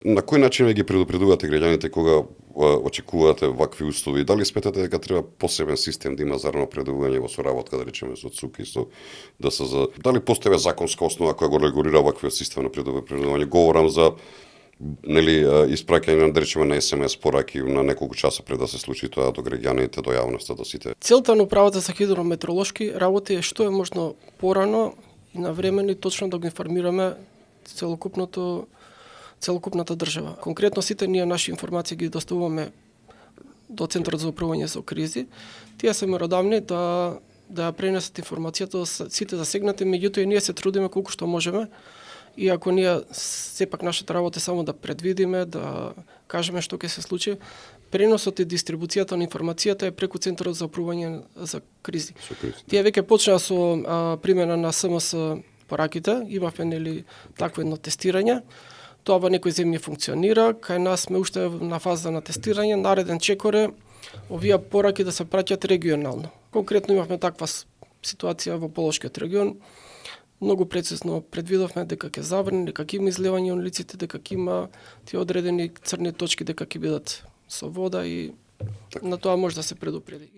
На кој начин ги предупредувате граѓаните кога очекувате вакви услови? Дали сметате дека треба посебен систем да има за рано предувидување во соработка, да речеме, со ЦУК и со ДСЗ? Дали постои законска основа која го регулира ваквиот систем на предувидување? Говорам за испраќање, да речеме, на СМС пораки на неколку часа пред да се случи тоа до граѓаните, до јавноста, до сите. Целта на управата за хидрометеоролошки работи е што е можно порано и навремено и точно да го информираме целокупната држава. Конкретно сите ние наши информации ги доставуваме до Центарот за управување со кризи. Тие се меродавни да ја пренесат информацијата до сите засегнати, меѓутоа ние се трудиме колку што можеме. И ако ние сепак нашата работа е само да предвидиме, да кажеме што ќе се случи, преносот и дистрибуцијата на информацијата е преку Центарот за управување за кризи. Тие веќе почнаа со примена на СМС пораките, имавме такво едно тестирање. Тоа во некои земји функционира, кај нас сме уште на фаза на тестирање, нареден чекор е овие пораки да се праќат регионално. Конкретно имавме таква ситуација во Полошкиот регион. Многу прецизно предвидовме дека ќе заврне, дека ќе има излевање на улиците, дека ќе има тие одредени црни точки дека ќе бидат со вода и на тоа може да се предупреди.